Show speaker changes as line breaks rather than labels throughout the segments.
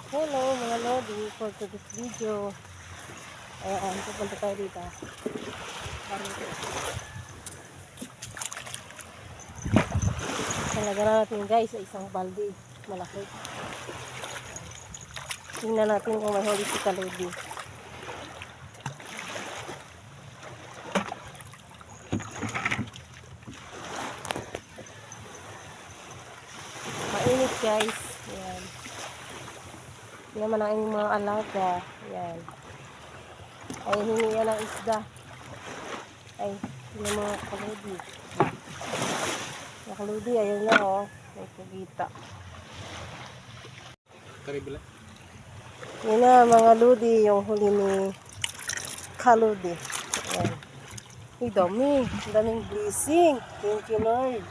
Hello mga lodi, for today's video ayan, pupunta tayo dito talaga natin guys sa isang balde malaki. Tingnan natin kung may huli si kalodi. Mainit guys, ayan. Hindi naman ang inyong mga alaga. Ayan. Ay, hingi yan ang isda. Ay, hindi mga kalodi. Mga kalodi, ayun na oh. May kagita.
Karibila.
Yan na mga lodi, yung huli ni kalodi. Ayan. Uy, dami. Daming blessing. Thank you Lord.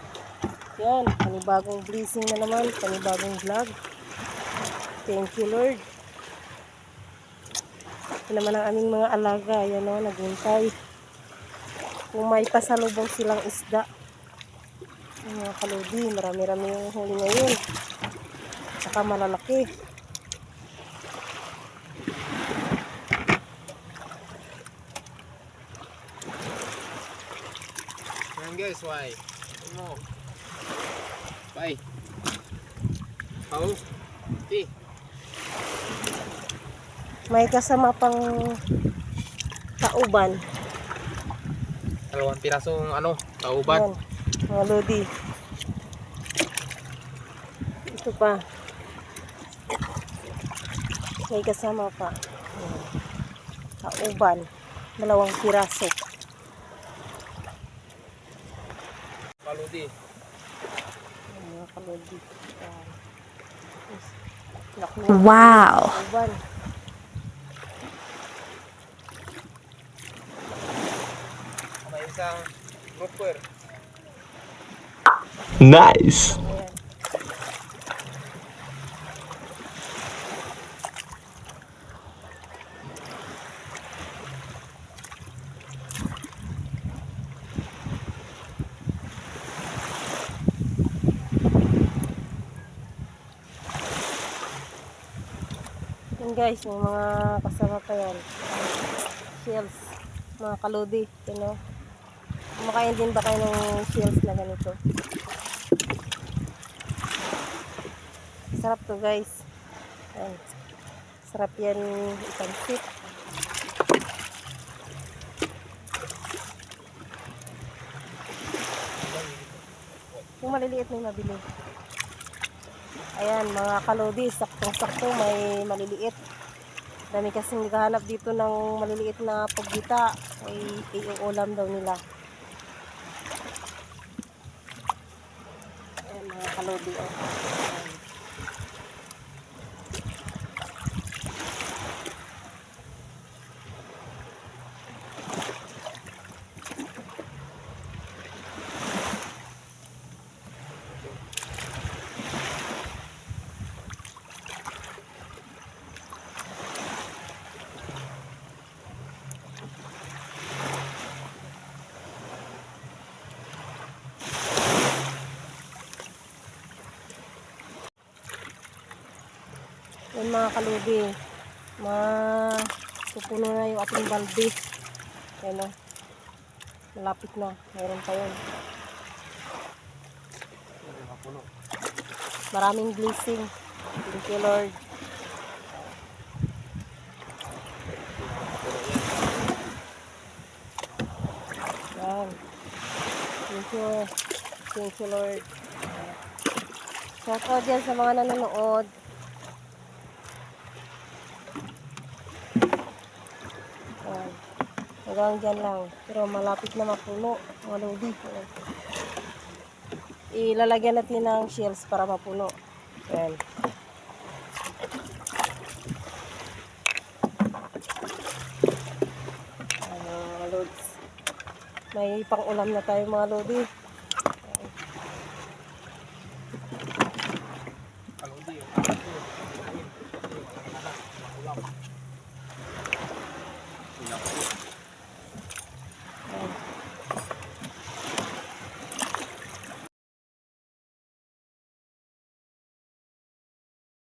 Yan, panibagong blessing na naman. Panibagong vlog. Thank you Lord. Ito naman ang aming mga alaga. Yan o, naghintay. Kung may pasalubong silang isda. Yung mga kalodi, marami-rami yung huli ngayon. Saka malalaki.
Yan guys, why? Ano? Bye. How? Ti.
May kasama pang tauban.
2 pirasong tauban.
Yan, mga lodi. Ito pa. May kasama pa. Yan. Tauban. 2 piraso.
Kaludi.
Yan, mga kalodi. Yan.
Wow!
Tauban.
May isang grouper.
Nice!
Ayan. Yan guys, may mga kasama pa yan. Shells, mga kalodi, you know. Kumakain din ba kayo ng shells na ganito? Sarap to guys. Ayan. Sarap yan ipansip. Yung maliliit may mabili. Ayan mga kalodi, saktong-sakto may maliliit. Dami kasing naghahanap dito ng maliliit na paggita. Ay iuulam daw nila. Ayan mga kalodi. Oh. Ayan. Yan mga kalodi, pupuno na yung ating balde. Yan o, malapit na, mayroon pa yun. Maraming blessing. Thank you Lord. Yan. Thank you Lord. Shout out dyan sa mga nanonood. Ayan. Hanggang dyan lang. Pero malapit na mapuno. Mga lodi. Ilalagyan natin ng shells para mapuno. Ayan. Ayan mga lods. May pang-ulam na tayo mga lodi.
Kaludi.